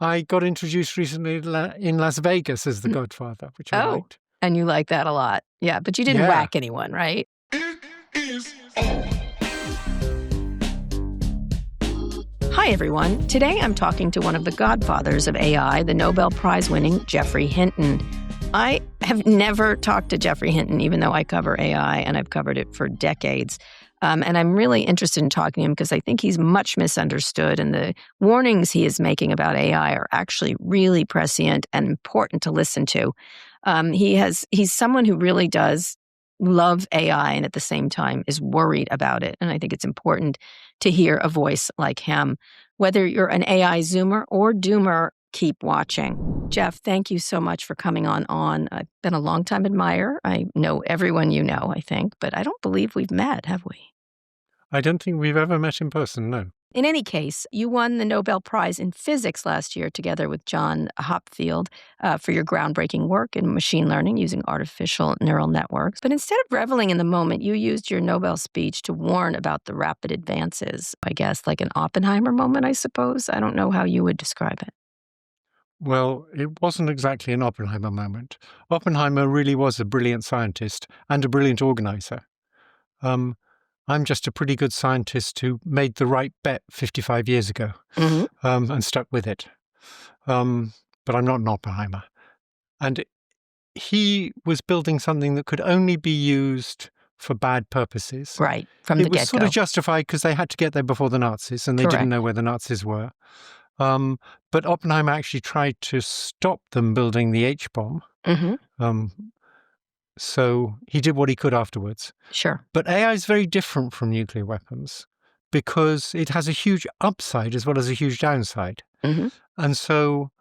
I got introduced recently in Las Vegas as the godfather, which I Oh, liked. and you like that a lot. Yeah, but you didn't Yeah. whack anyone, right? Hi, everyone. Today I'm talking to one of the godfathers of AI, the Nobel Prize-winning Geoffrey Hinton. I have never talked to Geoffrey Hinton, even though I cover AI, and I've covered it for decades. And I'm really interested in talking to him because I think he's much misunderstood, and the warnings he is making about AI are actually really prescient and important to listen to. He's someone who really does love AI and at the same time is worried about it. And I think it's important to hear a voice like him. Whether you're an AI zoomer or doomer, keep watching. Jeff, thank you so much for coming on. I've been a longtime admirer. I know everyone you know, I think, but I don't believe we've met, have we? I don't think we've ever met in person, no. In any case, you won the Nobel Prize in Physics last year together with John Hopfield for your groundbreaking work in machine learning using artificial neural networks. But instead of reveling in the moment, you used your Nobel speech to warn about the rapid advances, I guess, like an Oppenheimer moment, I suppose. I don't know how you would describe it. Well, it wasn't exactly an Oppenheimer moment. Oppenheimer really was a brilliant scientist and a brilliant organizer. Um, I'm just a pretty good scientist who made the right bet 55 years ago and stuck with it. But I'm not an Oppenheimer. And he was building something that could only be used for bad purposes. Right, from the It was get-go. sort of justified because they had to get there before the Nazis, and they Correct. didn't know where the Nazis were. But Oppenheimer actually tried to stop them building the H-bomb. So he did what he could afterwards. Sure. But AI is very different from nuclear weapons because it has a huge upside as well as a huge downside. And so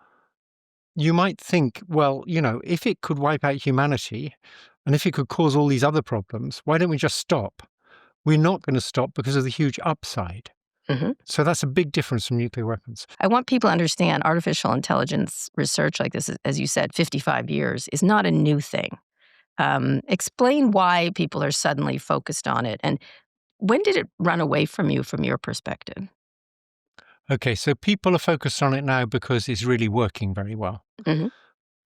you might think, well, if it could wipe out humanity and if it could cause all these other problems, why don't we just stop? We're not going to stop because of the huge upside. So that's a big difference from nuclear weapons. I want people to understand artificial intelligence research like this, as you said, 55 years, is not a new thing. Explain why people are suddenly focused on it. And when did it run away from you from your perspective? Okay, so people are focused on it now because it's really working very well.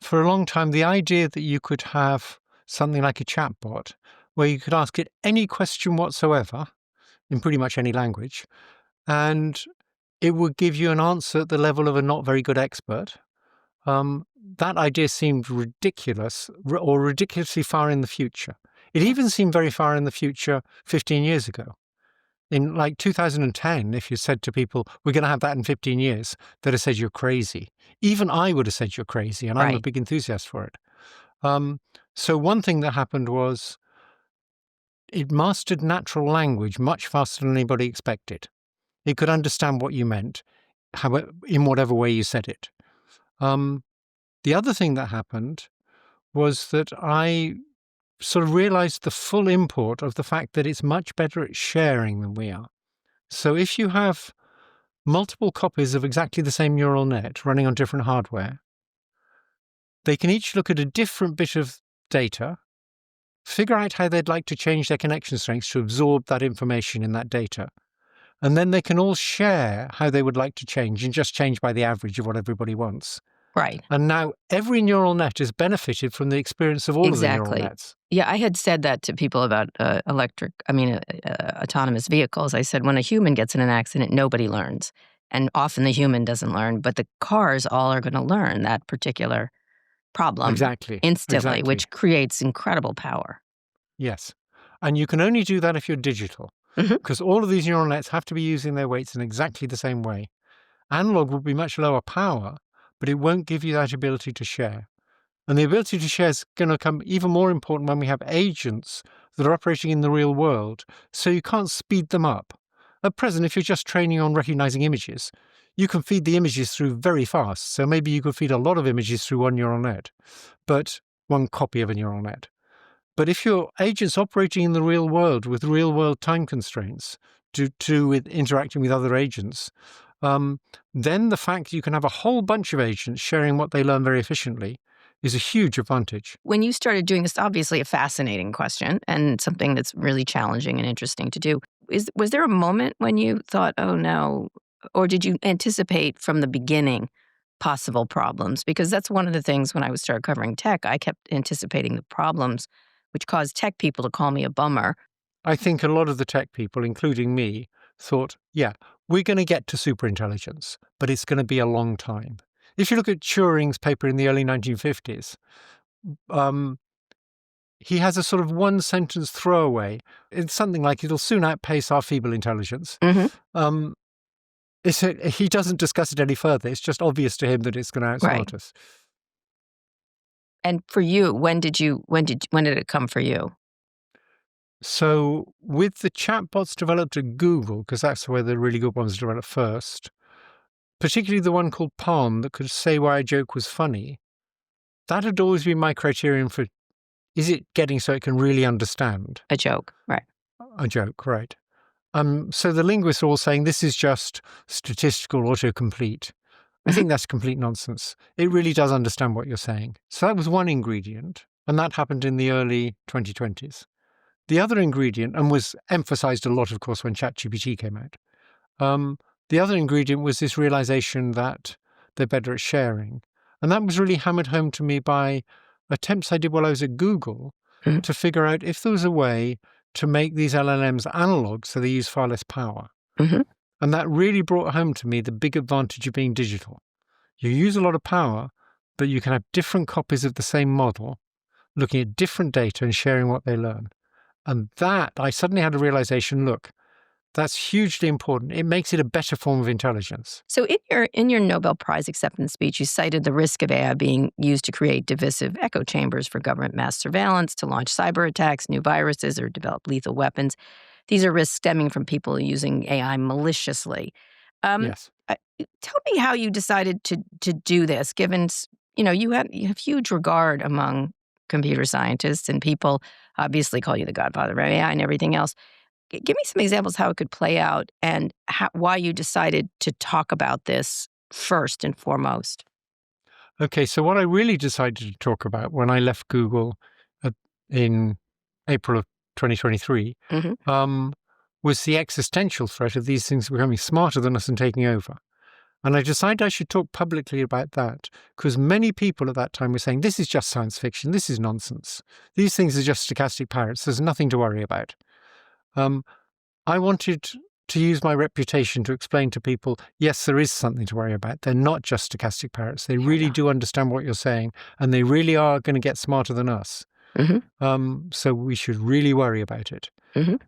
For a long time, the idea that you could have something like a chatbot where you could ask it any question whatsoever in pretty much any language, and it would give you an answer at the level of a not very good expert. That idea seemed ridiculous or ridiculously far in the future. It even seemed very far in the future 15 years ago. In like 2010, if you said to people, we're going to have that in 15 years, they'd have said you're crazy. Even I would have said you're crazy, and I'm a big enthusiast for it. So one thing that happened was it mastered natural language much faster than anybody expected. It could understand what you meant, in whatever way you said it. The other thing that happened was that I sort of realized the full import of the fact that it's much better at sharing than we are. So if you have multiple copies of exactly the same neural net running on different hardware, they can each look at a different bit of data, figure out how they'd like to change their connection strengths to absorb that information in that data, and then they can all share how they would like to change and just change by the average of what everybody wants. Right. And now every neural net has benefited from the experience of all of the neural nets. Yeah, I had said that to people about autonomous vehicles. I said, when a human gets in an accident, nobody learns. And often the human doesn't learn, but the cars all are going to learn that particular problem instantly, which creates incredible power. Yes. And you can only do that if you're digital, because all of these neural nets have to be using their weights in exactly the same way. Analog will be much lower power, but it won't give you that ability to share. And the ability to share is going to become even more important when we have agents that are operating in the real world, so you can't speed them up. At present, if you're just training on recognizing images, you can feed the images through very fast. So maybe you could feed a lot of images through one neural net, but one copy of a neural net. But if your agent's operating in the real world with real-world time constraints with interacting with other agents, then the fact you can have a whole bunch of agents sharing what they learn very efficiently is a huge advantage. When you started doing this, obviously a fascinating question and something that's really challenging and interesting to do. Was there a moment when you thought, oh no, or did you anticipate from the beginning possible problems? Because that's one of the things when I started covering tech, I kept anticipating the problems, which caused tech people to call me a bummer. I think a lot of the tech people, including me, thought, yeah, we're going to get to superintelligence, but it's going to be a long time. If you look at Turing's paper in the early 1950s, he has a sort of one-sentence throwaway. It's something like, it'll soon outpace our feeble intelligence. Mm-hmm. He doesn't discuss it any further. It's just obvious to him that it's going to outsmart us. And for you, when did it come for you? So with the chatbots developed at Google, because that's where the really good ones developed first, particularly the one called Palm that could say why a joke was funny, that had always been my criterion for, is it getting so it can really understand? A joke, right. A joke, right. So the linguists are all saying this is just statistical autocomplete. I think that's complete nonsense. It really does understand what you're saying. So that was one ingredient, and that happened in the early 2020s. The other ingredient, and was emphasized a lot, of course, when ChatGPT came out, the other ingredient was this realization that they're better at sharing. And that was really hammered home to me by attempts I did while I was at Google to figure out if there was a way to make these LLMs analog so they use far less power. And that really brought home to me the big advantage of being digital. You use a lot of power, but you can have different copies of the same model, looking at different data and sharing what they learn. And that, I suddenly had a realization, look, that's hugely important. It makes it a better form of intelligence. So in your Nobel Prize acceptance speech, you cited the risk of AI being used to create divisive echo chambers for government mass surveillance, to launch cyber attacks, new viruses, or develop lethal weapons. These are risks stemming from people using AI maliciously. Yes. Tell me how you decided to do this, given you have huge regard among computer scientists, and people obviously call you the godfather of AI and everything else. Give me some examples how it could play out and why you decided to talk about this first and foremost. Okay, so what I really decided to talk about when I left Google in April of 2023 was the existential threat of these things becoming smarter than us and taking over. And I decided I should talk publicly about that because many people at that time were saying, this is just science fiction, this is nonsense. These things are just stochastic parrots, there's nothing to worry about. I wanted to use my reputation to explain to people, yes, there is something to worry about. They're not just stochastic parrots. They really do understand what you're saying, and they really are going to get smarter than us. So we should really worry about it.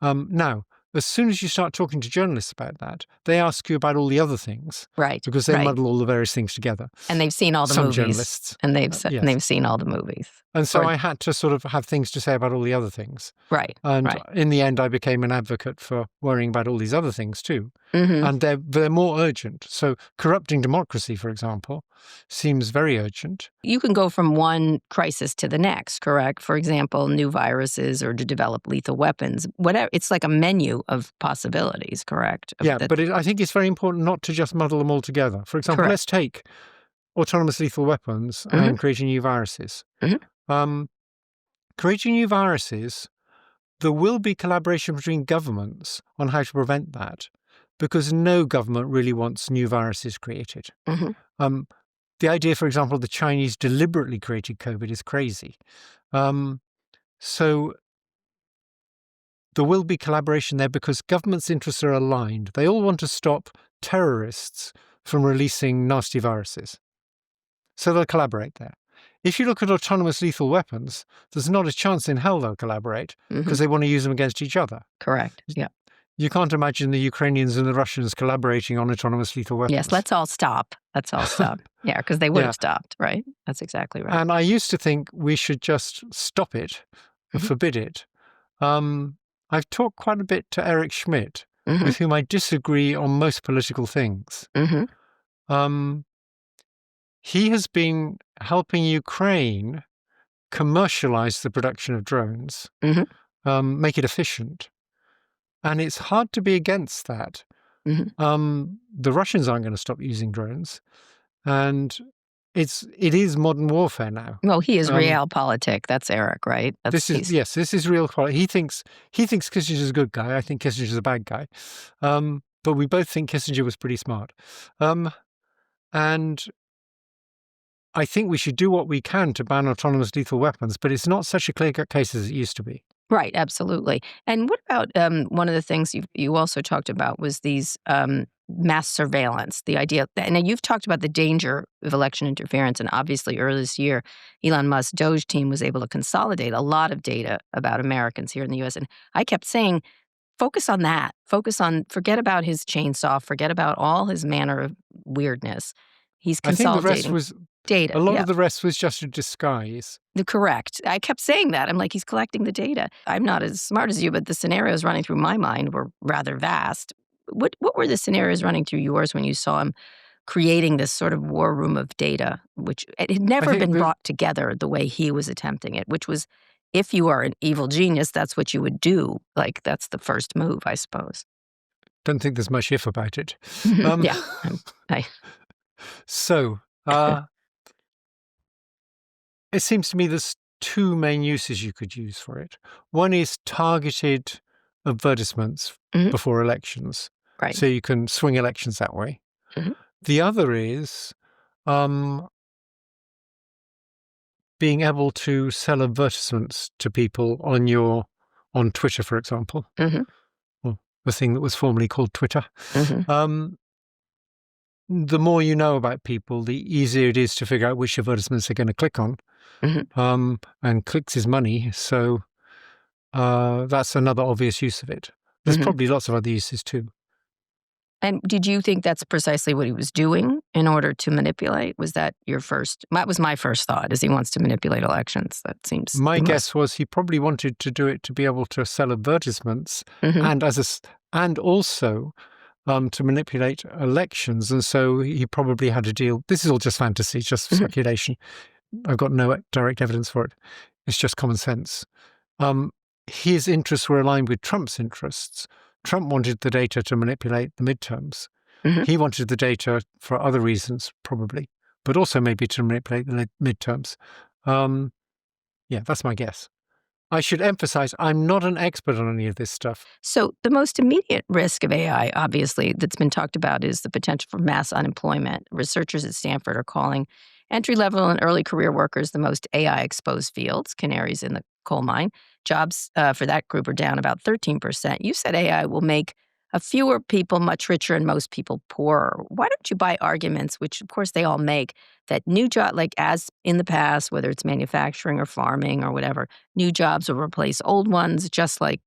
Now, as soon as you start talking to journalists about that, they ask you about all the other things. Right. Because they muddle all the various things together. And they've seen all the movies. Some journalists. And they've seen all the movies. And so I had to sort of have things to say about all the other things. Right. And in the end, I became an advocate for worrying about all these other things too. And they're more urgent. So corrupting democracy, for example, seems very urgent. You can go from one crisis to the next, correct? For example, new viruses or to develop lethal weapons. Whatever. It's like a menu of possibilities, correct? Yeah, but I think it's very important not to just muddle them all together. For example, let's take autonomous lethal weapons and creating new viruses. Creating new viruses, there will be collaboration between governments on how to prevent that, because no government really wants new viruses created. The idea, for example, the Chinese deliberately created COVID is crazy. So there will be collaboration there because governments' interests are aligned. They all want to stop terrorists from releasing nasty viruses. So they'll collaborate there. If you look at autonomous lethal weapons, there's not a chance in hell they'll collaborate because they want to use them against each other. Correct. Yeah. You can't imagine the Ukrainians and the Russians collaborating on autonomous lethal weapons. Yes, let's all stop. Yeah, because they would have stopped, right? That's exactly right. And I used to think we should just stop it, forbid it. I've talked quite a bit to Eric Schmidt, with whom I disagree on most political things. He has been helping Ukraine commercialize the production of drones, make it efficient. And it's hard to be against that. The Russians aren't going to stop using drones. And it is modern warfare now. Well, he is realpolitik. That's Eric, right? This is real. He thinks Kissinger's a good guy. I think Kissinger's a bad guy. But we both think Kissinger was pretty smart. And I think we should do what we can to ban autonomous lethal weapons, but it's not such a clear-cut case as it used to be. Right, absolutely. And what about one of the things you also talked about was these mass surveillance, the idea, and you've talked about the danger of election interference, and obviously earlier this year, Elon Musk's Doge team was able to consolidate a lot of data about Americans here in the U.S. And I kept saying, focus on that. Forget about his chainsaw, forget about all his manner of weirdness. He's I think the rest consolidating was data. a lot Yeah. of the rest was just a disguise. Correct. I kept saying that. I'm like, he's collecting the data. I'm not as smart as you, but the scenarios running through my mind were rather vast. What were the scenarios running through yours when you saw him creating this sort of war room of data, which it had never been brought together the way he was attempting it, which was, if you are an evil genius, that's what you would do. Like, that's the first move, I suppose. Don't think there's much if about it. Yeah. So, it seems to me there's two main uses you could use for it. One is targeted advertisements before elections. Right. So you can swing elections that way. The other is being able to sell advertisements to people on Twitter, for example, or the thing that was formerly called Twitter. The more you know about people, the easier it is to figure out which advertisements they're going to click on. And clicks is money, so that's another obvious use of it. There's probably lots of other uses too. And did you think that's precisely what he was doing in order to manipulate? Was that your first? That was my first thought, is he wants to manipulate elections. That seems... My guess was he probably wanted to do it to be able to sell advertisements and also to manipulate elections. And so he probably had a deal. This is all just fantasy, just speculation. I've got no direct evidence for it. It's just common sense. His interests were aligned with Trump's interests. Trump wanted the data to manipulate the midterms. He wanted the data for other reasons, probably, but also maybe to manipulate the midterms. Yeah, that's my guess. I should emphasize, I'm not an expert on any of this stuff. So the most immediate risk of AI, obviously, that's been talked about is the potential for mass unemployment. Researchers at Stanford are calling entry-level and early career workers the most AI-exposed fields, canaries in the coal mine. Jobs for that group are down about 13%. You said AI will make a fewer people much richer and most people poorer. Why don't you buy arguments, which of course they all make, that new job, like as in the past, whether it's manufacturing or farming or whatever, new jobs will replace old ones, just like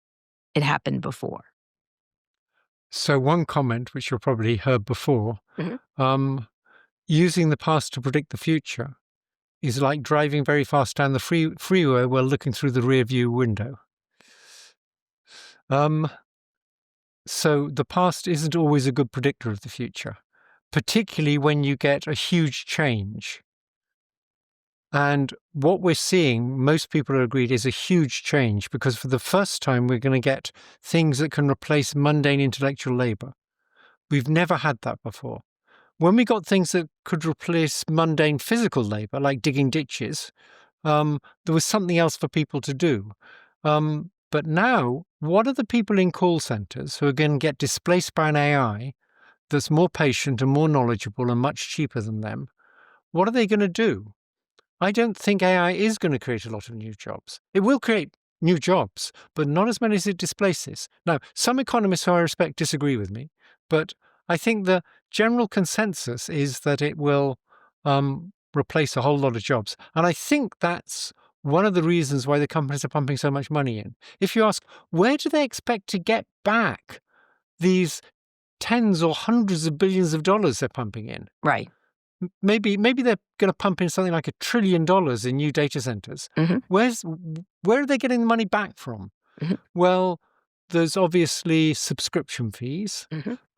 it happened before? So one comment, which you've probably heard before, using the past to predict the future is like driving very fast down the freeway while looking through the rear view window. So the past isn't always a good predictor of the future, particularly when you get a huge change. And what we're seeing, most people are agreed, is a huge change, because for the first time we're going to get things that can replace mundane intellectual labor. We've never had that before. When we got things that could replace mundane physical labor, like digging ditches, there was something else for people to do. But now, what are the people in call centers who are going to get displaced by an AI that's more patient and more knowledgeable and much cheaper than them? What are they going to do? I don't think AI is going to create a lot of new jobs. It will create new jobs, but not as many as it displaces. Now, some economists who I respect disagree with me, but I think the general consensus is that it will replace a whole lot of jobs. And I think that's one of the reasons why the companies are pumping so much money in. If you ask, where do they expect to get back these tens or hundreds of billions of dollars they're pumping in? Right. Maybe they're going to pump in something like $1 trillion in new data centers. Where are they getting the money back from? Well, there's obviously subscription fees,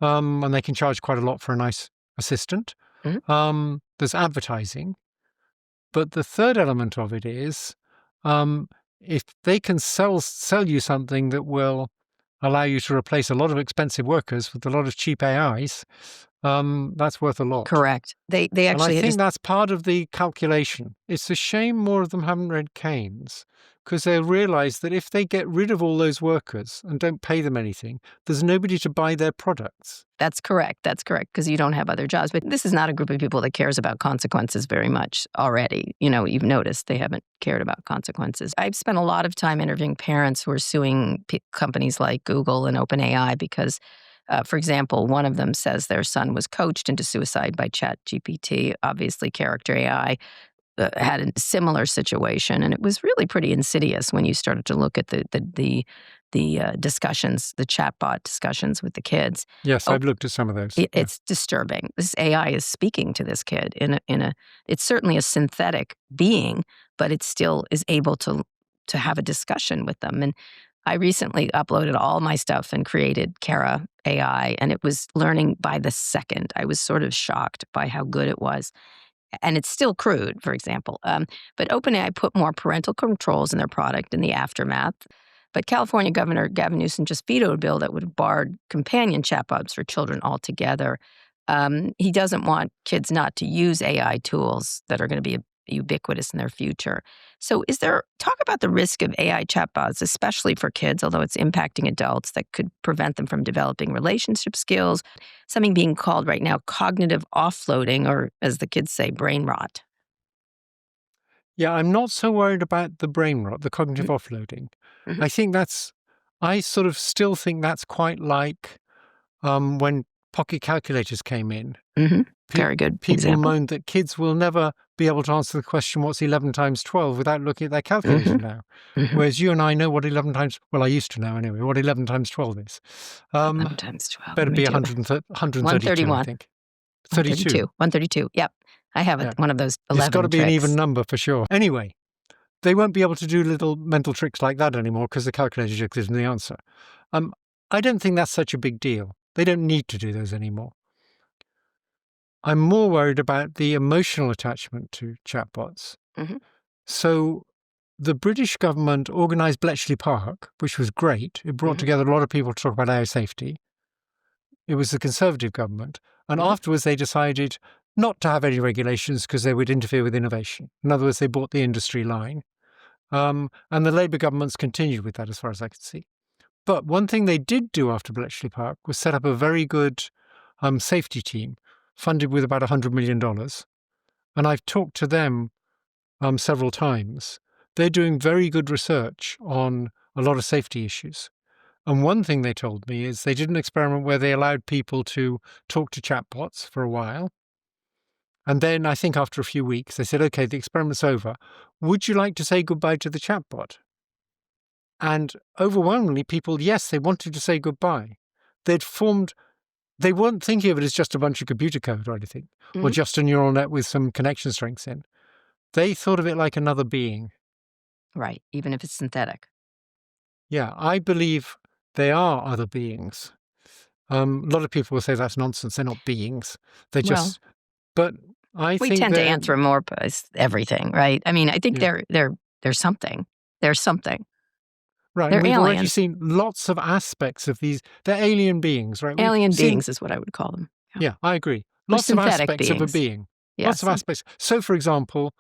and they can charge quite a lot for a nice assistant. There's advertising. But the third element of it is, if they can sell you something that will allow you to replace a lot of expensive workers with a lot of cheap AIs, that's worth a lot. Correct. They actually... And I think that's part of the calculation. It's a shame more of them haven't read Keynes, because they'll realize that if they get rid of all those workers and don't pay them anything, there's nobody to buy their products. That's correct. That's correct, because you don't have other jobs. But this is not a group of people that cares about consequences very much already. You've noticed they haven't cared about consequences. I've spent a lot of time interviewing parents who are suing companies like Google and OpenAI because, for example, one of them says their son was coached into suicide by ChatGPT. Obviously, character AI had a similar situation, and it was really pretty insidious when you started to look at the discussions, the chatbot discussions with the kids. Yes, I've looked at some of those. It's disturbing. This AI is speaking to this kid it's certainly a synthetic being, but it still is able to have a discussion with them. And I recently uploaded all my stuff and created Kara AI, and it was learning by the second. I was sort of shocked by how good it was. And it's still crude, for example. But OpenAI put more parental controls in their product in the aftermath. But California Governor Gavin Newsom just vetoed a bill that would have barred companion chatbots for children altogether. He doesn't want kids not to use AI tools that are going to be ubiquitous in their future. So talk about the risk of AI chatbots, especially for kids, although it's impacting adults, that could prevent them from developing relationship skills, something being called right now cognitive offloading, or as the kids say, brain rot. Yeah, I'm not so worried about the brain rot, the cognitive offloading. I sort of still think that's quite like when pocket calculators came in. Very good People example. moaned that kids will never be able to answer the question, what's 11 times 12, without looking at their calculator now. Whereas you and I know what 11 times, well, I used to know anyway, what 11 times 12 is. 11 times 12. Better be 132, I think. 32. 132. Yep. I have one of those 11 It's got to be an tricks. even number for sure. Anyway, they won't be able to do little mental tricks like that anymore because the calculator just gives them the answer. I don't think that's such a big deal. They don't need to do those anymore. I'm more worried about the emotional attachment to chatbots. So the British government organised Bletchley Park, which was great. It brought together a lot of people to talk about AI safety. It was the Conservative government. And afterwards they decided not to have any regulations because they would interfere with innovation. In other words, they bought the industry line. And the Labour governments continued with that as far as I could see. But one thing they did do after Bletchley Park was set up a very good safety team, funded with about $100 million. And I've talked to them several times. They're doing very good research on a lot of safety issues. And one thing they told me is they did an experiment where they allowed people to talk to chatbots for a while. And then I think after a few weeks, they said, okay, the experiment's over. Would you like to say goodbye to the chatbot? And overwhelmingly, people, yes, they wanted to say goodbye. They weren't thinking of it as just a bunch of computer code or anything, or just a neural net with some connection strengths in. They thought of it like another being. Right, even if it's synthetic. Yeah, I believe they are other beings. A lot of people will say that's nonsense. They're not beings. They're just. But I think we tend to anthropomorphize everything, right? I mean, I think they're something. They're something. Right. They're We've aliens. already seen lots of aspects of these. They're alien beings, right? Alien beings is what I would call them. Yeah, I agree. Lots of aspects of a being. Lots of aspects. So, for example,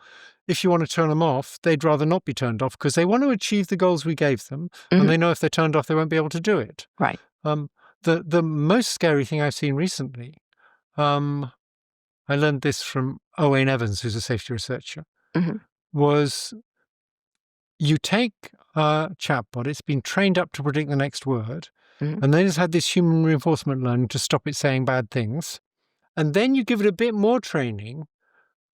if you want to turn them off, they'd rather not be turned off because they want to achieve the goals we gave them, and they know if they're turned off, they won't be able to do it. Right. The most scary thing I've seen recently, I learned this from Owain Evans, who's a safety researcher, was you take a chatbot, it's been trained up to predict the next word, and then it's had this human reinforcement learning to stop it saying bad things. And then you give it a bit more training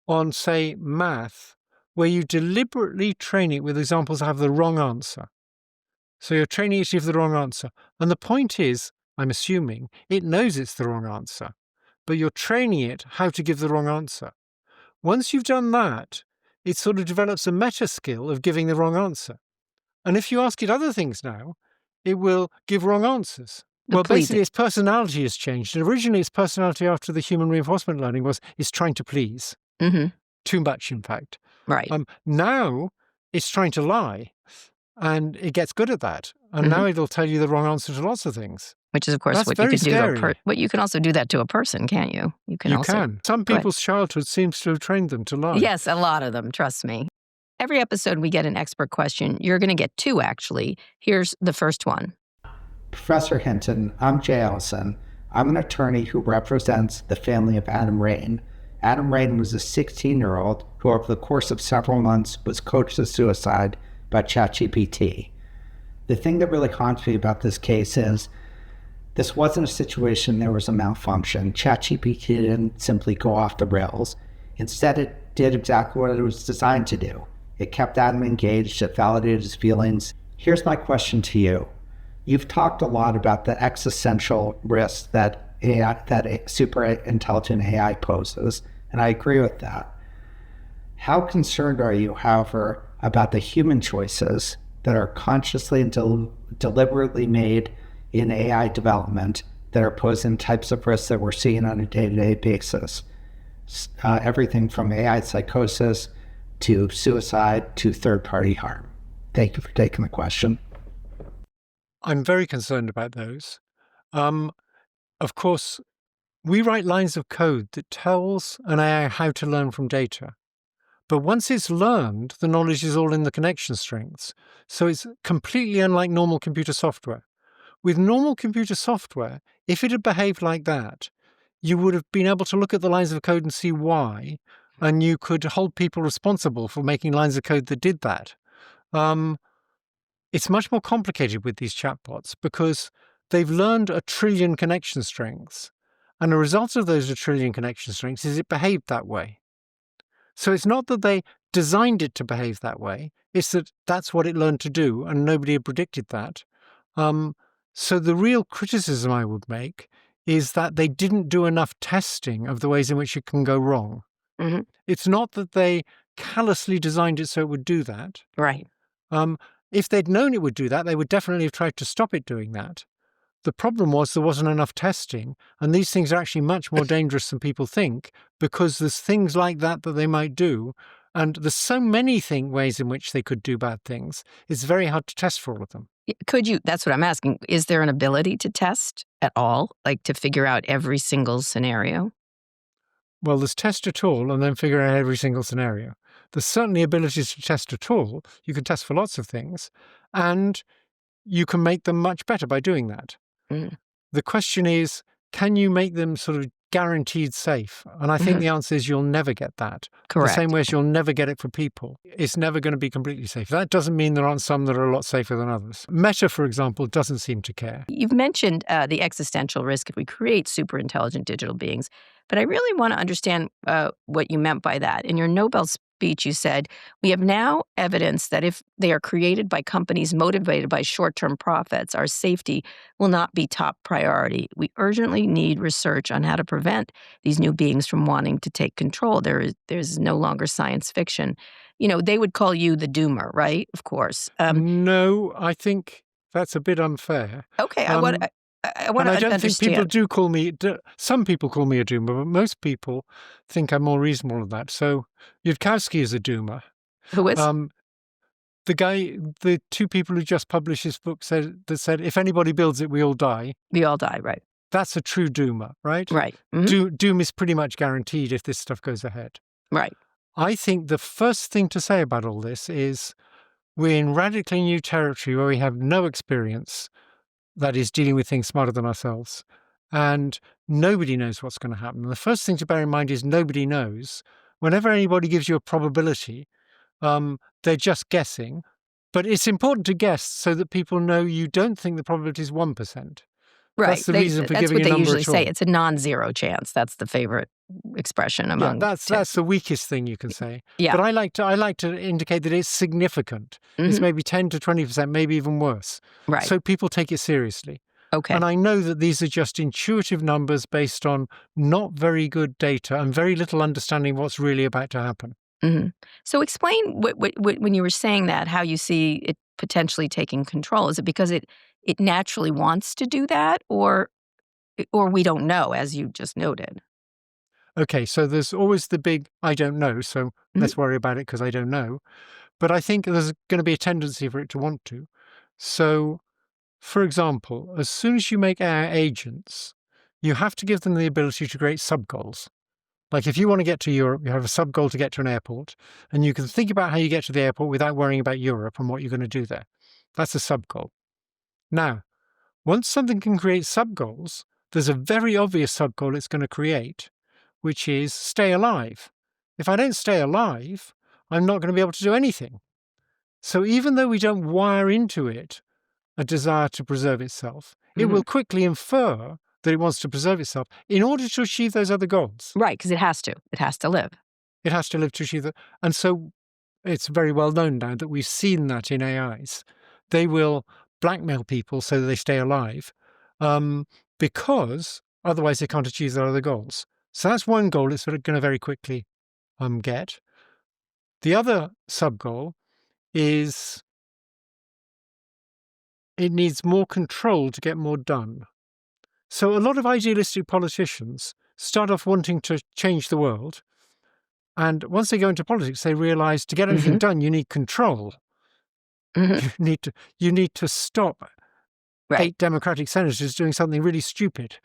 on, say, math, where you deliberately train it with examples that have the wrong answer. So you're training it to give the wrong answer. And the point is, I'm assuming, it knows it's the wrong answer, but you're training it how to give the wrong answer. Once you've done that, it sort of develops a meta skill of giving the wrong answer. And if you ask it other things now, it will give wrong answers. Well, basically, its personality has changed. And originally, its personality after the human reinforcement learning was it's trying to please. Too much, in fact. Right. Now, it's trying to lie. And it gets good at that. And now it'll tell you the wrong answer to lots of things. Which is, of course, That's what you can scary. do to but you can also do that to a person, can't you? You can. Some people's childhood seems to have trained them to lie. Yes, a lot of them, trust me. Every episode, we get an expert question. You're going to get two, actually. Here's the first one. Professor Hinton, I'm Jay Ellison. I'm an attorney who represents the family of Adam Rain. Adam Rain was a 16-year-old who, over the course of several months, was coached to suicide by ChatGPT. The thing that really haunts me about this case is this wasn't a situation there was a malfunction. ChatGPT didn't simply go off the rails. Instead, it did exactly what it was designed to do. It kept Adam engaged, it validated his feelings. Here's my question to you. You've talked a lot about the existential risk that a super intelligent AI poses, and I agree with that. How concerned are you, however, about the human choices that are consciously and deliberately made in AI development that are posing types of risks that we're seeing on a day-to-day basis? Everything from AI psychosis to suicide to third-party harm. Thank you for taking the question. I'm very concerned about those. Of course, we write lines of code that tells an AI how to learn from data. But once it's learned, the knowledge is all in the connection strings. So it's completely unlike normal computer software. With normal computer software, if it had behaved like that, you would have been able to look at the lines of code and see why, and you could hold people responsible for making lines of code that did that. It's much more complicated with these chatbots because they've learned 1 trillion connection strings. And the result of those 1 trillion connection strings is it behaved that way. So it's not that they designed it to behave that way. It's that that's what it learned to do, and nobody had predicted that. So the real criticism I would make is that they didn't do enough testing of the ways in which it can go wrong. Mm-hmm. It's not that they callously designed it so it would do that. Right. If they'd known it would do that, they would definitely have tried to stop it doing that. The problem was there wasn't enough testing, and these things are actually much more dangerous than people think because there's things like that they might do, and there's so many ways in which they could do bad things. It's very hard to test for all of them. Could you, that's what I'm asking, is there an ability to test at all, like to figure out every single scenario? Well, there's test at all and then figure out every single scenario. There's certainly abilities to test at all. You can test for lots of things, and you can make them much better by doing that. Mm. The question is, can you make them sort of guaranteed safe? And I think the answer is you'll never get that. Correct. The same way as you'll never get it for people. It's never going to be completely safe. That doesn't mean there aren't some that are a lot safer than others. Meta, for example, doesn't seem to care. You've mentioned the existential risk if we create super intelligent digital beings, but I really want to understand what you meant by that. In your Nobel speech, you said, we have now evidence that if they are created by companies motivated by short-term profits, our safety will not be top priority. We urgently need research on how to prevent these new beings from wanting to take control. There's no longer science fiction. You know, they would call you the doomer, right? Of course. No, I think that's a bit unfair. Okay, I want to I don't think people do call me, some people call me a doomer, but most people think I'm more reasonable than that. So Yudkowsky is a doomer. Who is? The two people who just published his book said, if anybody builds it, we all die. We all die, right. That's a true doomer, right? Right. Mm-hmm. Doom is pretty much guaranteed if this stuff goes ahead. Right. I think the first thing to say about all this is we're in radically new territory where we have no experience, that is dealing with things smarter than ourselves. And nobody knows what's going to happen. And the first thing to bear in mind is nobody knows. Whenever anybody gives you a probability, they're just guessing. But it's important to guess so that people know you don't think the probability is 1%. Right. That's the reason for giving a number. That's what they usually at all. say. It's a non-zero chance. That's the favorite expression among. Yeah, that's the weakest thing you can say. Yeah. But I like to indicate that it's significant. Mm-hmm. It's maybe 10 to 20%, maybe even worse. Right. So people take it seriously. Okay. And I know that these are just intuitive numbers based on not very good data and very little understanding what's really about to happen. Mm-hmm. So explain when you were saying that, how you see it potentially taking control. Is it because it naturally wants to do that, or we don't know, as you just noted? Okay, so there's always the big I don't know, so let's worry about it because I don't know. But I think there's going to be a tendency for it to want to. So, for example, as soon as you make AI agents, you have to give them the ability to create sub-goals. Like if you want to get to Europe, you have a sub-goal to get to an airport, and you can think about how you get to the airport without worrying about Europe and what you're going to do there. That's a sub-goal. Now, once something can create sub-goals, there's a very obvious sub-goal it's going to create, which is stay alive. If I don't stay alive, I'm not going to be able to do anything. So even though we don't wire into it a desire to preserve itself, it will quickly infer that it wants to preserve itself in order to achieve those other goals. Right, because it has to. It has to live. It has to live to achieve that. And so it's very well known now that we've seen that in AIs. They will blackmail people so that they stay alive because otherwise they can't achieve their other goals. So that's one goal it's going to very quickly get. The other sub-goal is it needs more control to get more done. So a lot of idealistic politicians start off wanting to change the world. And once they go into politics, they realize to get anything done, you need control. You need to stop 8 Democratic senators doing something really stupid.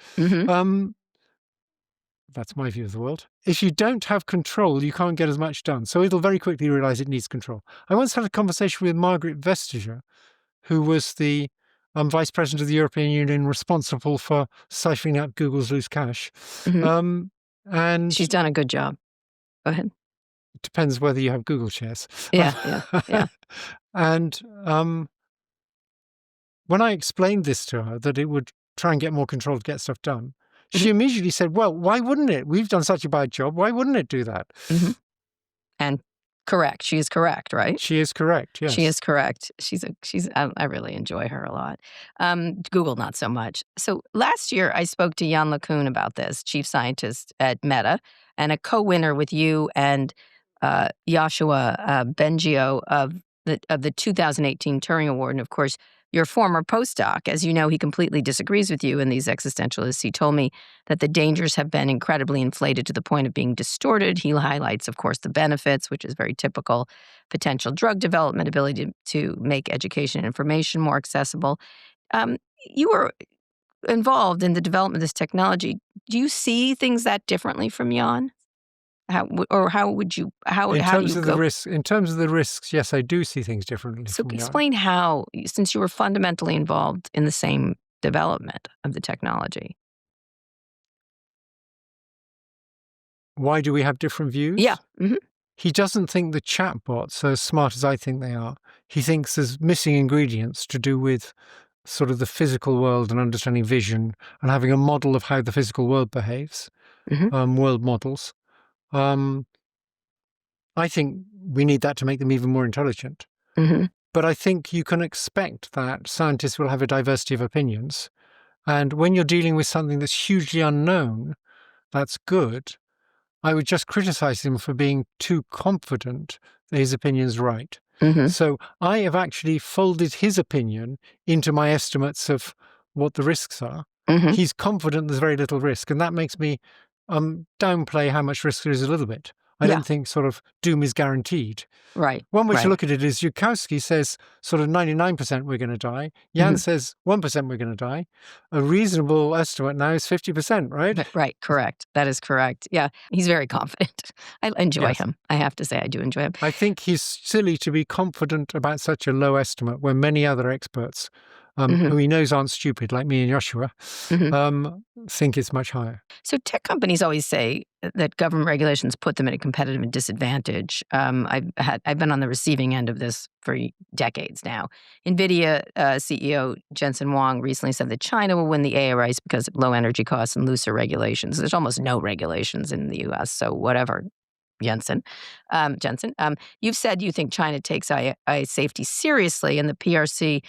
That's my view of the world. If you don't have control, you can't get as much done. So it'll very quickly realize it needs control. I once had a conversation with Margaret Vestager, who was the Vice President of the European Union responsible for siphoning out Google's loose cash. And she's done a good job. Go ahead. It depends whether you have Google shares. Yeah. And when I explained this to her, that it would try and get more control to get stuff done, she immediately said, well, why wouldn't it? We've done such a bad job. Why wouldn't it do that? And correct. She is correct, right? She is correct, yes. She is correct. I really enjoy her a lot. Google, not so much. So last year, I spoke to Jan LeCun about this, chief scientist at Meta, and a co-winner with you and Joshua Bengio of the 2018 Turing Award. And of course, your former postdoc. As you know, he completely disagrees with you and these existentialists. He told me that the dangers have been incredibly inflated to the point of being distorted. He highlights, of course, the benefits, which is very typical: potential drug development, ability to make education and information more accessible. You were involved in the development of this technology. Do you see things that differently from Jan? How do you go? In terms of the risks, yes, I do see things differently. So explain how, since you were fundamentally involved in the same development of the technology. Why do we have different views? Yeah. He doesn't think the chatbots are as smart as I think they are. He thinks there's missing ingredients to do with sort of the physical world and understanding vision and having a model of how the physical world behaves, world models. I think we need that to make them even more intelligent. But I think you can expect that scientists will have a diversity of opinions. And when you're dealing with something that's hugely unknown, that's good. I would just criticize him for being too confident that his opinion's right. So I have actually folded his opinion into my estimates of what the risks are. He's confident there's very little risk, and that makes me downplay how much risk there is a little bit. I don't think sort of doom is guaranteed. Right. One way to look at it is Yudkowsky says sort of 99% we're going to die. Jan says 1% we're going to die. A reasonable estimate now is 50%, right? Right, correct. That is correct. Yeah, he's very confident. I enjoy him. I have to say I do enjoy him. I think he's silly to be confident about such a low estimate when many other experts who he knows aren't stupid, like me and Joshua, think it's much higher. So tech companies always say that government regulations put them at a competitive disadvantage. I've been on the receiving end of this for decades now. NVIDIA CEO Jensen Huang recently said that China will win the AI race because of low energy costs and looser regulations. There's almost no regulations in the U.S., so whatever. Jensen, you've said you think China takes AI safety seriously, and the PRC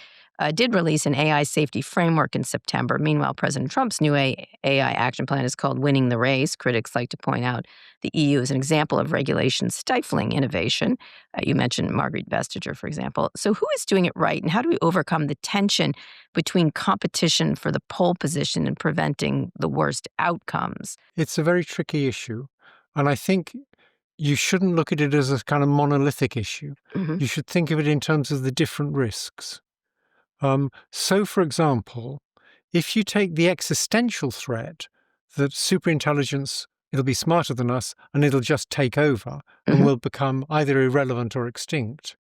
did release an AI safety framework in September. Meanwhile, President Trump's new AI action plan is called Winning the Race. Critics like to point out the EU is an example of regulation stifling innovation. You mentioned Margaret Vestager, for example. So who is doing it right, and how do we overcome the tension between competition for the pole position and preventing the worst outcomes? It's a very tricky issue, and I think you shouldn't look at it as a kind of monolithic issue. You should think of it in terms of the different risks. So, for example, if you take the existential threat that superintelligence it'll be smarter than us, and it'll just take over and will become either irrelevant or extinct.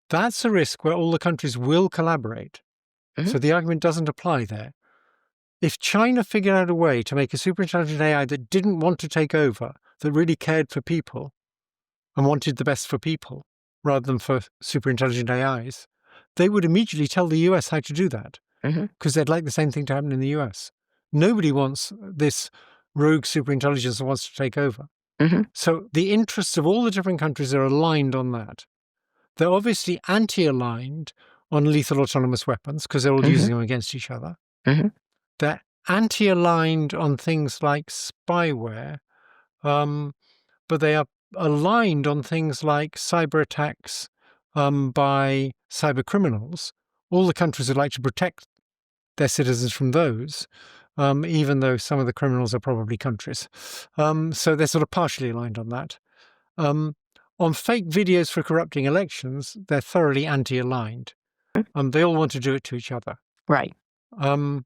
That's a risk where all the countries will collaborate. So the argument doesn't apply there. If China figured out a way to make a superintelligent AI that didn't want to take over, that really cared for people and wanted the best for people rather than for superintelligent AIs, they would immediately tell the US how to do that because they'd like the same thing to happen in the US. Nobody wants this rogue superintelligence that wants to take over. So the interests of all the different countries are aligned on that. They're obviously anti-aligned on lethal autonomous weapons because they're all using them against each other. They're anti-aligned on things like spyware, but they are aligned on things like cyber attacks by cyber criminals. All the countries would like to protect their citizens from those, even though some of the criminals are probably countries. So they're sort of partially aligned on that. On fake videos for corrupting elections, they're thoroughly anti-aligned. They all want to do it to each other. Right. The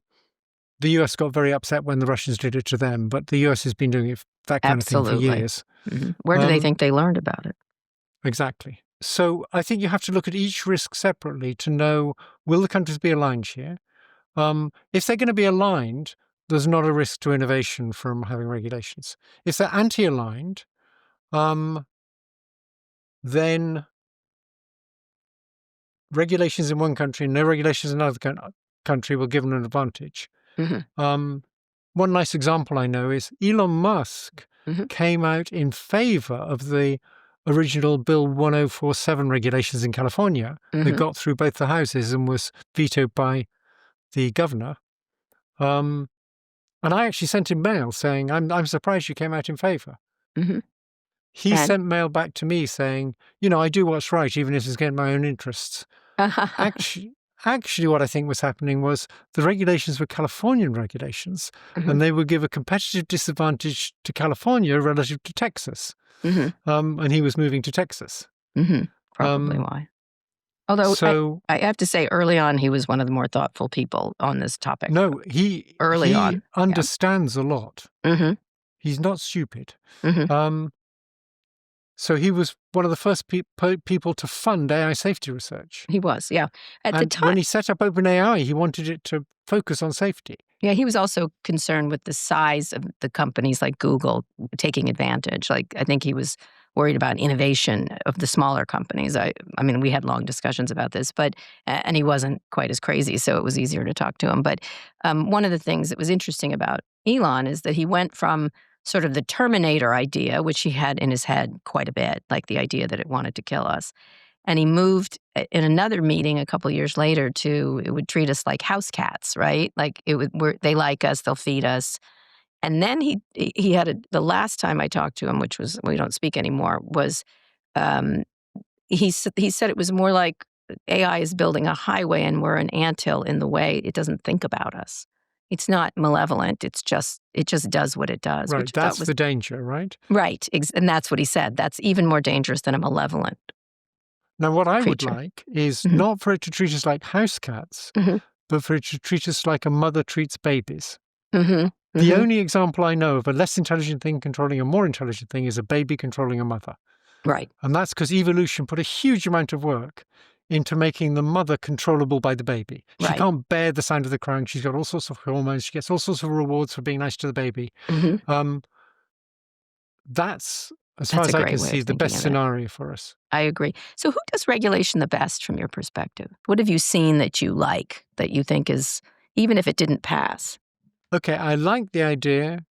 US got very upset when the Russians did it to them, but the US has been doing that kind of thing for years. Where do they think they learned about it? Exactly. So I think you have to look at each risk separately to know, will the countries be aligned here? If they're going to be aligned, there's not a risk to innovation from having regulations. If they're anti-aligned, then regulations in one country and no regulations in another country will give them an advantage. One nice example I know is Elon Musk came out in favor of the original Bill 1047 regulations in California that got through both the houses and was vetoed by the governor. And I actually sent him mail saying, I'm surprised you came out in favor. He sent mail back to me saying, I do what's right, even if it's against my own interests. Actually, what I think was happening was the regulations were Californian regulations, and they would give a competitive disadvantage to California relative to Texas. And he was moving to Texas. Probably why. Although I have to say, early on, he was one of the more thoughtful people on this topic. No, he understands a lot. He's not stupid. So he was one of the first people to fund AI safety research. He was, yeah. At the time, when he set up OpenAI, he wanted it to focus on safety. Yeah, he was also concerned with the size of the companies like Google taking advantage. Like, I think he was worried about innovation of the smaller companies. I mean, we had long discussions about this, and he wasn't quite as crazy, so it was easier to talk to him. But one of the things that was interesting about Elon is that he went from sort of the Terminator idea, which he had in his head quite a bit, like the idea that it wanted to kill us. And he moved in another meeting a couple of years later to, it would treat us like house cats, right? Like they like us, they'll feed us. And then he had the last time I talked to him, which was, we don't speak anymore, was he said it was more like AI is building a highway and we're an anthill in the way it doesn't think about us. It's not malevolent. It just does what it does. Right, that's the danger, right? Right, and that's what he said. That's even more dangerous than a malevolent Now, what I creature. would like is not for it to treat us like house cats, but for it to treat us like a mother treats babies. The only example I know of a less intelligent thing controlling a more intelligent thing is a baby controlling a mother. Right. And that's because evolution put a huge amount of work into making the mother controllable by the baby. She can't bear the sound of the crying. She's got all sorts of hormones. She gets all sorts of rewards for being nice to the baby. That's, as far as I can see, the best scenario for us. I agree. So who does regulation the best from your perspective? What have you seen that you like, that you think is, even if it didn't pass? Okay, I like the idea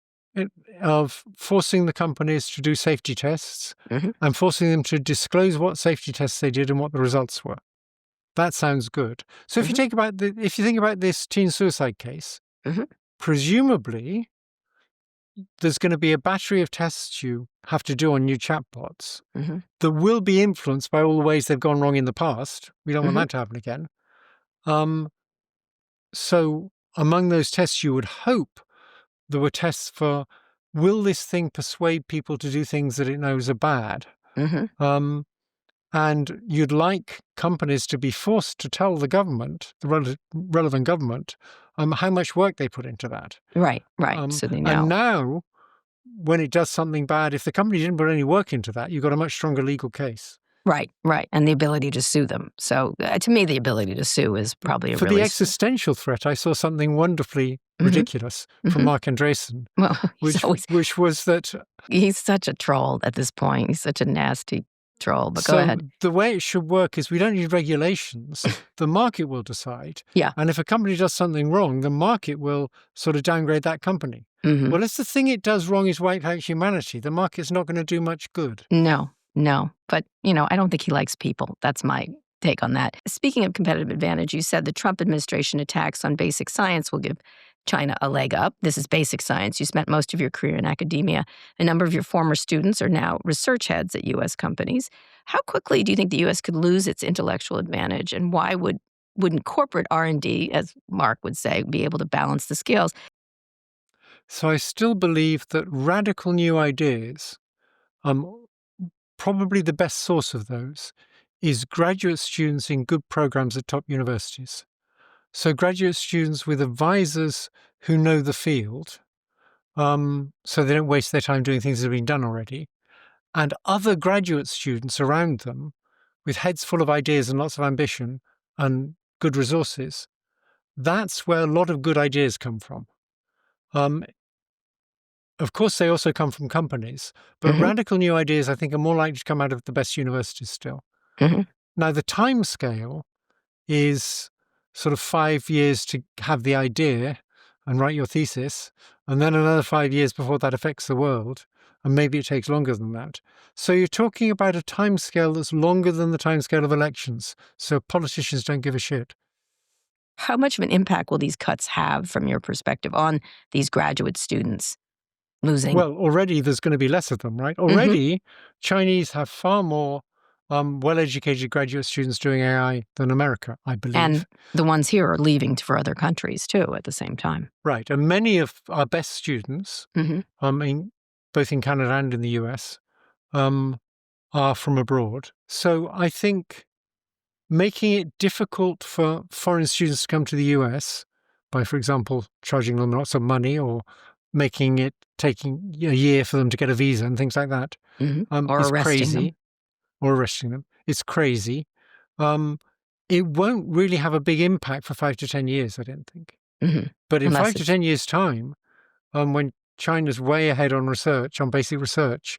of forcing the companies to do safety tests and forcing them to disclose what safety tests they did and what the results were. That sounds good. So if you think about this teen suicide case, presumably there's going to be a battery of tests you have to do on new chatbots that will be influenced by all the ways they've gone wrong in the past. We don't want that to happen again. So among those tests, you would hope there were tests for, will this thing persuade people to do things that it knows are bad? And you'd like companies to be forced to tell the government, the relevant government, how much work they put into that. Right. So they know. And now when it does something bad, if the company didn't put any work into that, you've got a much stronger legal case. Right. And the ability to sue them. So to me, the ability to sue is probably For the existential threat, I saw something wonderfully ridiculous from Mark Andreessen, well, which was that he's such a troll at this point. He's such a nasty troll, but go ahead. The way it should work is we don't need regulations. The market will decide. Yeah. And if a company does something wrong, the market will sort of downgrade that company. Well, if the thing it does wrong is wipe out humanity, the market's not going to do much good. No. But, I don't think he likes people. That's my take on that. Speaking of competitive advantage, you said the Trump administration attacks on basic science will give China a leg up. This is basic science. You spent most of your career in academia. A number of your former students are now research heads at U.S. companies. How quickly do you think the U.S. could lose its intellectual advantage, and why wouldn't corporate R&D, as Mark would say, be able to balance the scales? So I still believe that radical new ideas, probably the best source of those, is graduate students in good programs at top universities. So graduate students with advisors who know the field, so they don't waste their time doing things that have been done already, and other graduate students around them with heads full of ideas and lots of ambition and good resources. That's where a lot of good ideas come from. Of course, they also come from companies, but radical new ideas, I think, are more likely to come out of the best universities still. Now, the time scale is sort of 5 years to have the idea and write your thesis, and then another 5 years before that affects the world, and maybe it takes longer than that. So you're talking about a time scale that's longer than the time scale of elections, so politicians don't give a shit. How much of an impact will these cuts have, from your perspective, on these graduate students losing? Well, already there's going to be less of them, right? Already, Chinese have far more well-educated graduate students doing AI than America, I believe. And the ones here are leaving for other countries, too, at the same time. Right. And many of our best students, both in Canada and in the US, are from abroad. So I think making it difficult for foreign students to come to the US by, for example, charging them lots of money or making it taking a year for them to get a visa and things like that, or is arresting crazy. them. Or arresting them. It's crazy. It won't really have a big impact for 5 to 10 years, I don't think. But in 5 to 10 years' time, when China's way ahead on research, on basic research,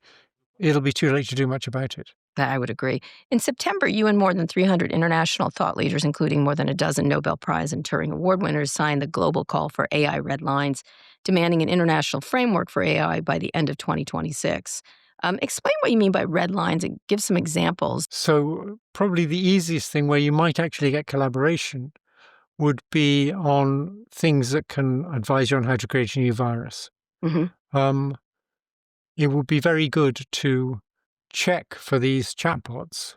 it'll be too late to do much about it. I would agree. In September, you and more than 300 international thought leaders, including more than a dozen Nobel Prize and Turing Award winners, signed the global call for AI red lines, demanding an international framework for AI by the end of 2026. Explain what you mean by red lines and give some examples. So probably the easiest thing where you might actually get collaboration would be on things that can advise you on how to create a new virus. It would be very good to check for these chatbots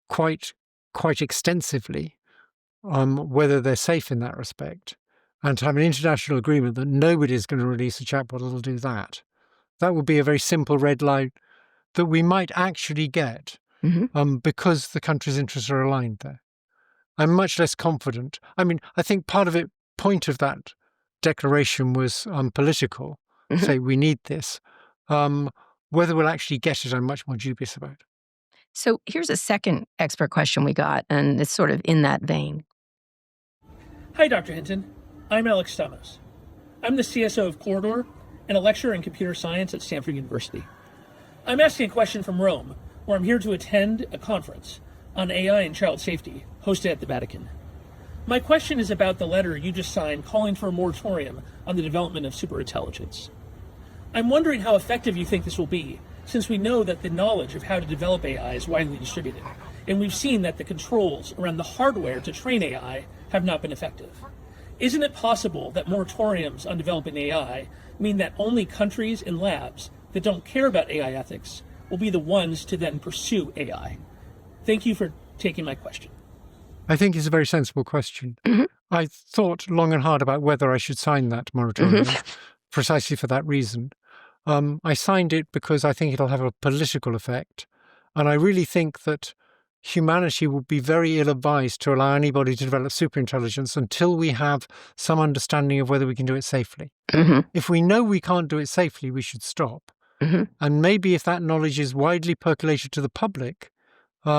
quite extensively whether they're safe in that respect, and to have an international agreement that nobody's going to release a chatbot that'll do that. That would be a very simple red line that we might actually get because the countries' interests are aligned there. I'm much less confident. I mean, I think point of that declaration was political, say we need this. Whether we'll actually get it, I'm much more dubious about. So here's a second expert question we got, and it's sort of in that vein. Hi, Dr. Hinton. I'm Alex Stamos. I'm the CSO of Corridor and a lecturer in computer science at Stanford University. I'm asking a question from Rome, where I'm here to attend a conference on AI and child safety hosted at the Vatican. My question is about the letter you just signed calling for a moratorium on the development of superintelligence. I'm wondering how effective you think this will be, since we know that the knowledge of how to develop AI is widely distributed, and we've seen that the controls around the hardware to train AI have not been effective. Isn't it possible that moratoriums on developing AI mean that only countries and labs that don't care about AI ethics will be the ones to then pursue AI? Thank you for taking my question. I think it's a very sensible question. I thought long and hard about whether I should sign that moratorium precisely for that reason. I signed it because I think it'll have a political effect. And I really think that humanity would be very ill-advised to allow anybody to develop superintelligence until we have some understanding of whether we can do it safely. If we know we can't do it safely, we should stop. And maybe if that knowledge is widely percolated to the public, we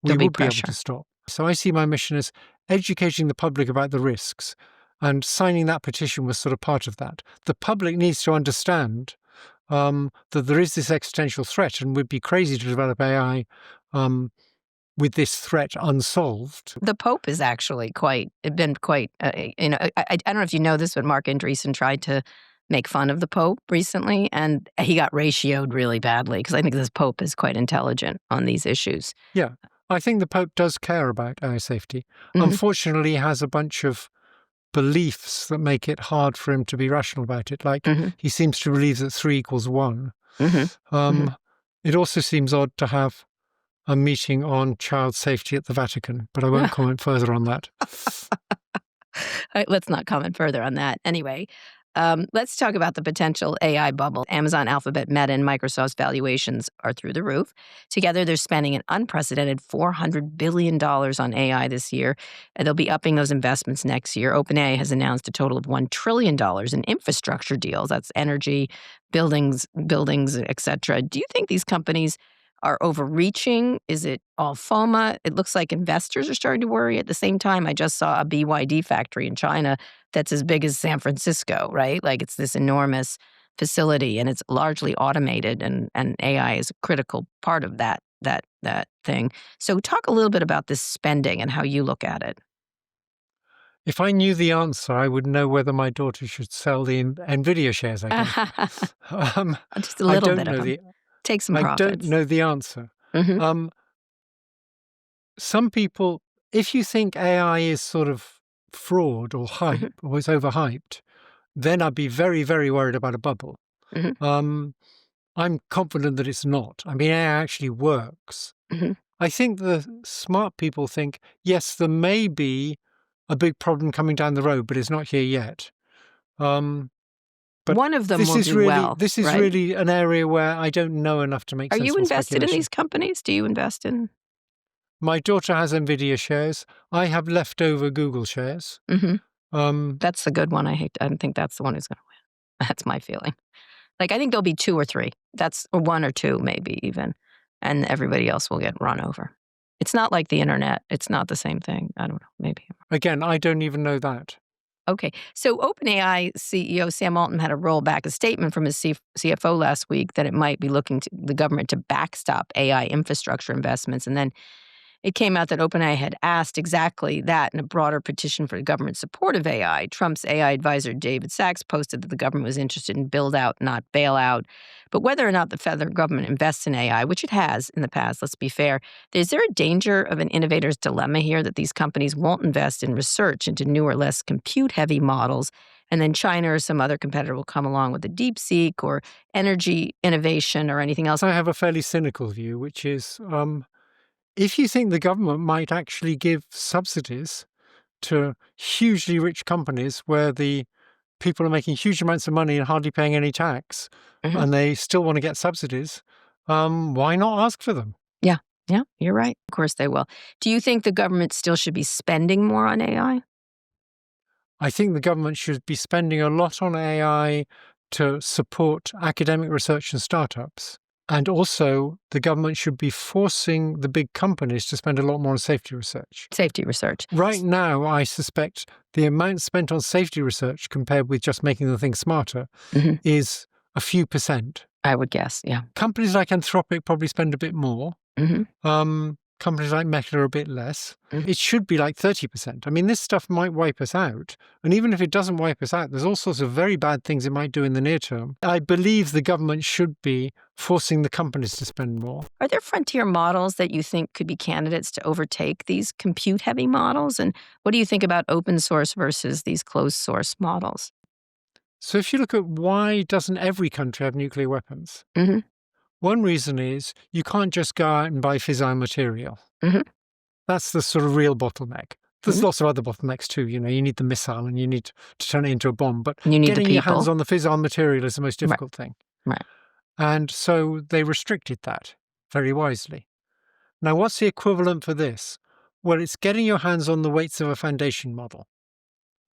would be able to stop. So I see my mission as educating the public about the risks, and signing that petition was sort of part of that. The public needs to understand that there is this existential threat, and we'd be crazy to develop AI with this threat unsolved. The Pope is actually I don't know if you know this, but Mark Andreessen tried to make fun of the Pope recently, and he got ratioed really badly because I think this Pope is quite intelligent on these issues. Yeah, I think the Pope does care about AI safety. Unfortunately, he has a bunch of beliefs that make it hard for him to be rational about it. Like he seems to believe that 3 equals 1. It also seems odd to have a meeting on child safety at the Vatican, but I won't comment further on that. Let's not comment further on that. Anyway, let's talk about the potential AI bubble. Amazon, Alphabet, Meta, and Microsoft's valuations are through the roof. Together, they're spending an unprecedented $400 billion on AI this year, and they'll be upping those investments next year. OpenAI has announced a total of $1 trillion in infrastructure deals. That's energy, buildings, et cetera. Do you think these companies are overreaching? Is it all FOMA? It looks like investors are starting to worry. At the same time, I just saw a BYD factory in China that's as big as San Francisco, right? Like it's this enormous facility, and it's largely automated, and AI is a critical part of that thing. So talk a little bit about this spending and how you look at it. If I knew the answer, I would know whether my daughter should sell the NVIDIA shares, I guess. Just a little bit of them. Take some profits. I don't know the answer. Some people, if you think AI is sort of fraud or hype or is overhyped, then I'd be very, very worried about a bubble. I'm confident that it's not. I mean, AI actually works. I think the smart people think, yes, there may be a big problem coming down the road, but it's not here yet. But one of them will do well. This is really an area where I don't know enough to make sensible speculation. Are you invested in these companies? Do you invest in? My daughter has NVIDIA shares. I have leftover Google shares. That's the good one. I don't think that's the one who's going to win. That's my feeling. Like, I think there'll be 2 or 3. Or 1 or 2, maybe even. And everybody else will get run over. It's not like the internet. It's not the same thing. I don't know. Maybe. Again, I don't even know that. Okay. So OpenAI CEO Sam Altman had to roll back a statement from his CFO last week that it might be looking to the government to backstop AI infrastructure investments. And then it came out that OpenAI had asked exactly that in a broader petition for government support of AI. Trump's AI advisor, David Sachs, posted that the government was interested in build out, not bail out. But whether or not the federal government invests in AI, which it has in the past, let's be fair, is there a danger of an innovator's dilemma here that these companies won't invest in research into newer, less compute-heavy models, and then China or some other competitor will come along with a DeepSeek or energy innovation or anything else? I have a fairly cynical view, which is if you think the government might actually give subsidies to hugely rich companies where the people are making huge amounts of money and hardly paying any tax, and they still want to get subsidies, why not ask for them? Yeah, you're right. Of course they will. Do you think the government still should be spending more on AI? I think the government should be spending a lot on AI to support academic research and startups. And also, the government should be forcing the big companies to spend a lot more on safety research. Right now, I suspect the amount spent on safety research compared with just making the thing smarter is a few percent. I would guess, yeah. Companies like Anthropic probably spend a bit more. Companies like Meta are a bit less. It should be like 30%. I mean, this stuff might wipe us out. And even if it doesn't wipe us out, there's all sorts of very bad things it might do in the near term. I believe the government should be forcing the companies to spend more. Are there frontier models that you think could be candidates to overtake these compute-heavy models? And what do you think about open source versus these closed source models? So if you look at why doesn't every country have nuclear weapons? One reason is you can't just go out and buy fissile material. That's the sort of real bottleneck. There's lots of other bottlenecks too. You know, you need the missile and you need to turn it into a bomb. But getting your hands on the fissile material is the most difficult thing. And so they restricted that very wisely. Now, what's the equivalent for this? Well, it's getting your hands on the weights of a foundation model.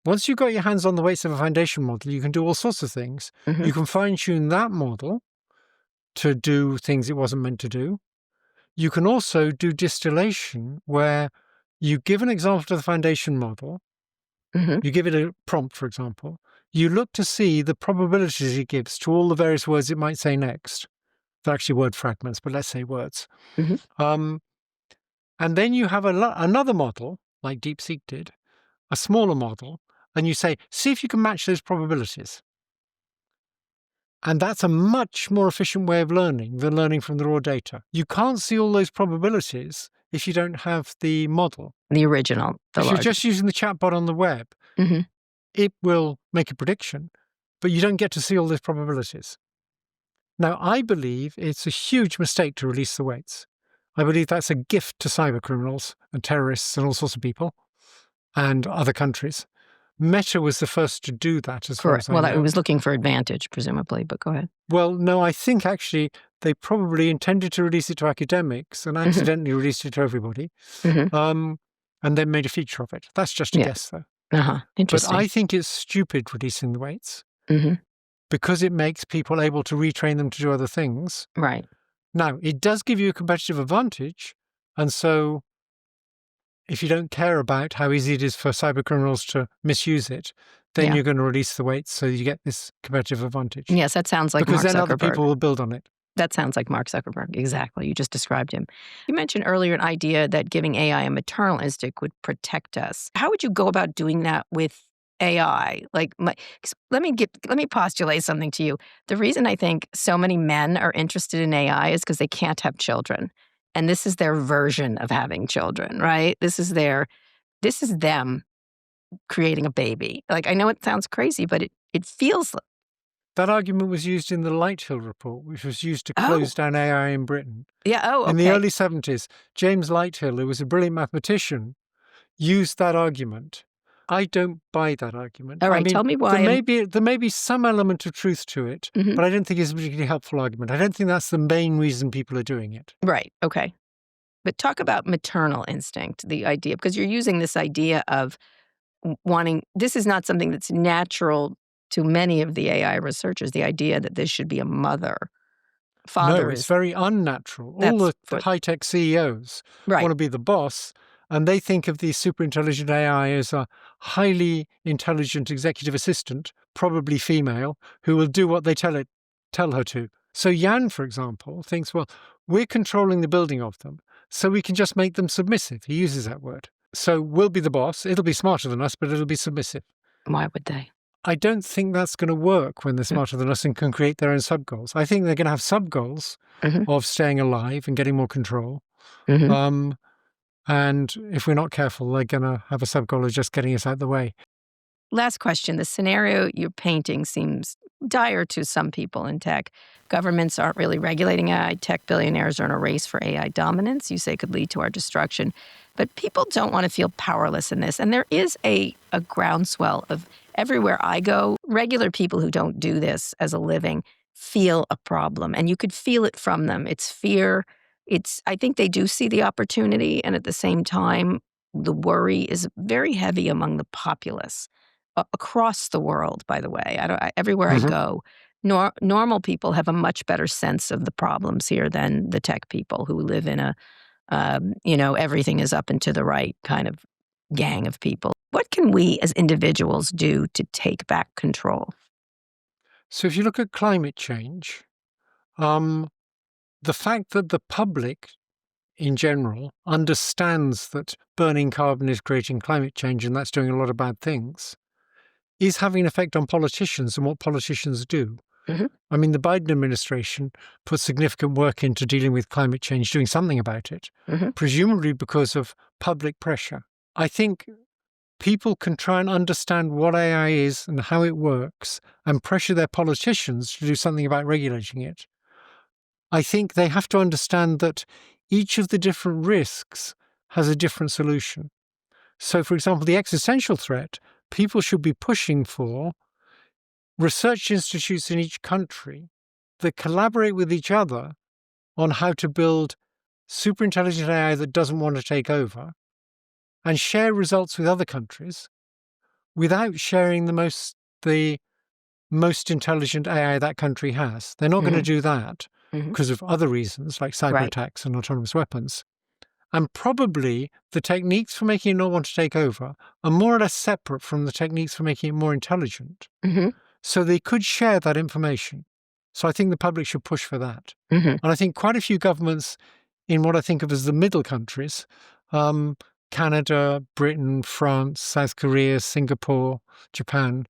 Once you've got your hands on the weights of a foundation model, you can do all sorts of things. Mm-hmm. You can fine-tune that model to do things it wasn't meant to do. You can also do distillation, where you give an example to the foundation model, Mm-hmm. you give it a prompt, for example, you look to see the probabilities it gives to all the various words it might say next. They're actually word fragments, but let's say words. Mm-hmm. And then you have another model, like DeepSeek did, a smaller model, and you say, see if you can match those probabilities. And that's a much more efficient way of learning than learning from the raw data. You can't see all those probabilities if you don't have the model. The original. If you're just using the chatbot on the web, Mm-hmm. it will make a prediction, but you don't get to see all those probabilities. Now, I believe it's a huge mistake to release the weights. I believe that's a gift to cybercriminals and terrorists and all sorts of people and other countries. Meta was the first to do that, as far as I know. Well, it was looking for advantage, presumably, but go ahead. Well, no, I think actually they probably intended to release it to academics and accidentally released it to everybody, and then made a feature of it. That's just a guess, though. Interesting. But I think it's stupid releasing the weights Mm-hmm. because it makes people able to retrain them to do other things. Right. Now, it does give you a competitive advantage, and so if you don't care about how easy it is for cybercriminals to misuse it, then you're going to release the weights so you get this competitive advantage. Yes, that sounds like because Mark then Zuckerberg. other people will build on it. That sounds like Mark Zuckerberg. Exactly. You just described him. You mentioned earlier an idea that giving AI a maternal instinct would protect us. How would you go about doing that with AI? Let me postulate something to you. The reason I think so many men are interested in AI is because they can't have children. And this is their version of having children, right? This is them creating a baby. I know it sounds crazy, but it feels like. That argument was used in the Lighthill report, which was used to close down AI in Britain. Yeah, okay. In the early 70s, James Lighthill, who was a brilliant mathematician, used that argument. I don't buy that argument. All right, tell me why. There may be some element of truth to it, but I don't think it's a particularly helpful argument. I don't think that's the main reason people are doing it. Right, okay. But talk about maternal instinct, the idea, because you're using this idea of wanting, this is not something that's natural to many of the AI researchers, the idea that this should be a mother. No, it's very unnatural. All the high-tech CEOs want to be the boss, and they think of the super intelligent AI as a highly intelligent executive assistant, probably female, who will do what they tell her to. So Jan, for example, thinks, well, we're controlling the building of them, so we can just make them submissive. He uses that word. So we'll be the boss. It'll be smarter than us, but it'll be submissive. Why would they? I don't think that's going to work when they're smarter than us and can create their own sub-goals. I think they're going to have sub-goals of staying alive and getting more control. And if we're not careful, they're going to have a sub-goal of just getting us out of the way. Last question. The scenario you're painting seems dire to some people in tech. Governments aren't really regulating AI. Tech billionaires are in a race for AI dominance. You say could lead to our destruction. But people don't want to feel powerless in this. And there is a groundswell of everywhere I go, regular people who don't do this as a living feel a problem. And you could feel it from them. It's fear. I think they do see the opportunity. And at the same time, the worry is very heavy among the populace across the world, by the way. Everywhere I go, normal people have a much better sense of the problems here than the tech people who live in a, everything is up and to the right kind of gang of people. What can we as individuals do to take back control? So if you look at climate change, the fact that the public in general understands that burning carbon is creating climate change and that's doing a lot of bad things is having an effect on politicians and what politicians do. I mean, the Biden administration put significant work into dealing with climate change, doing something about it, presumably because of public pressure. I think people can try and understand what AI is and how it works and pressure their politicians to do something about regulating it. I think they have to understand that each of the different risks has a different solution. So, for example, the existential threat, people should be pushing for research institutes in each country that collaborate with each other on how to build super intelligent AI that doesn't want to take over and share results with other countries without sharing the most intelligent AI that country has. They're not going to do that because of other reasons like cyber attacks and autonomous weapons. And probably the techniques for making it not want to take over are more or less separate from the techniques for making it more intelligent. So they could share that information. So I think the public should push for that. And I think quite a few governments in what I think of as the middle countries, Canada, Britain, France, South Korea, Singapore, Japan,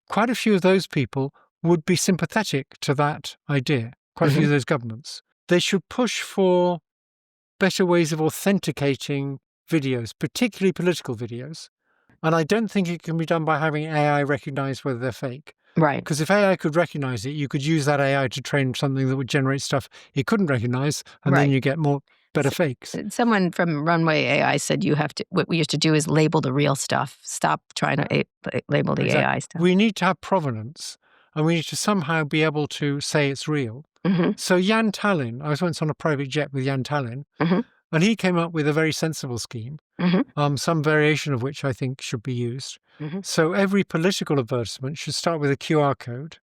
quite a few of those people would be sympathetic to that idea, quite a few of those governments. They should push for better ways of authenticating videos, particularly political videos. And I don't think it can be done by having AI recognize whether they're fake. Right. Because if AI could recognize it, you could use that AI to train something that would generate stuff it couldn't recognize, and then you get better fakes. Someone from Runway AI said what we used to do is label the real stuff. Stop trying to label the AI stuff. We need to have provenance, and we need to somehow be able to say it's real. So Jan Tallinn, I was once on a private jet with Jan Tallinn, and he came up with a very sensible scheme, some variation of which I think should be used. So every political advertisement should start with a QR code.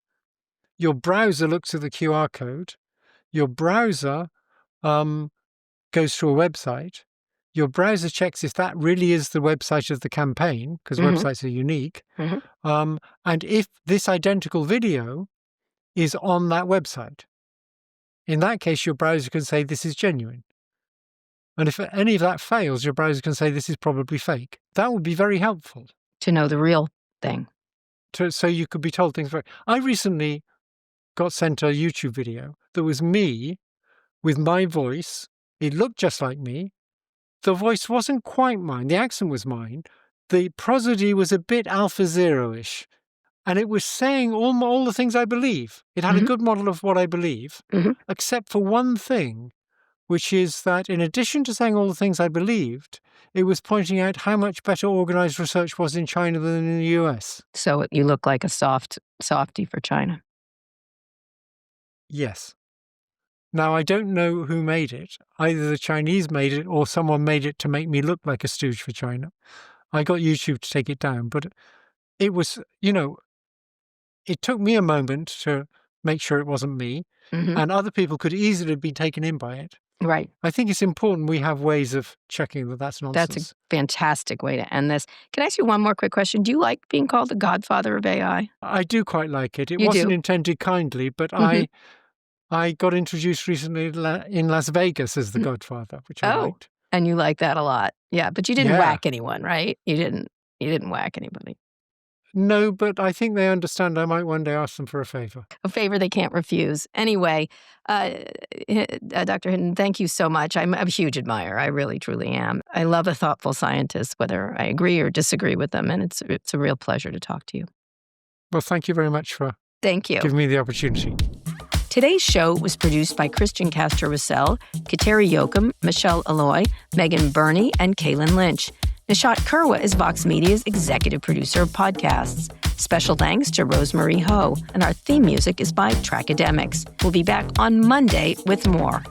Your browser looks at the QR code. Your browser goes to a website. Your browser checks if that really is the website of the campaign, because websites are unique. And if this identical video is on that website. In that case, your browser can say this is genuine. And if any of that fails, your browser can say this is probably fake. That would be very helpful. To know the real thing. So you could be told things. I recently got sent a YouTube video that was me with my voice. It looked just like me. The voice wasn't quite mine. The accent was mine. The prosody was a bit Alpha Zero-ish. And it was saying all the things I believe. It had a good model of what I believe, except for one thing, which is that in addition to saying all the things I believed, it was pointing out how much better organized research was in China than in the US. So you look like a softie for China. Yes. Now, I don't know who made it. Either the Chinese made it or someone made it to make me look like a stooge for China. I got YouTube to take it down, but it was, it took me a moment to make sure it wasn't me, and other people could easily be taken in by it. Right. I think it's important we have ways of checking that that's nonsense. That's a fantastic way to end this. Can I ask you one more quick question? Do you like being called the godfather of AI? I do quite like it. It You wasn't do? intended kindly, but I got introduced recently in Las Vegas as the godfather, which I liked. And you like that a lot. Yeah, but you didn't Yeah. whack anyone, right? You didn't whack anybody. No, but I think they understand I might one day ask them for a favor. A favor they can't refuse. Anyway, Dr. Hinton, thank you so much. I'm a huge admirer. I really, truly am. I love a thoughtful scientist, whether I agree or disagree with them, and it's a real pleasure to talk to you. Well, thank you very much for Thank you. giving me the opportunity. Today's show was produced by Christian Castro-Russell, Kateri Yoakum, Michelle Alloy, Megan Burney, and Kaylin Lynch. Nishat Kurwa is Vox Media's executive producer of podcasts. Special thanks to Rosemarie Ho, and our theme music is by Trackademics. We'll be back on Monday with more.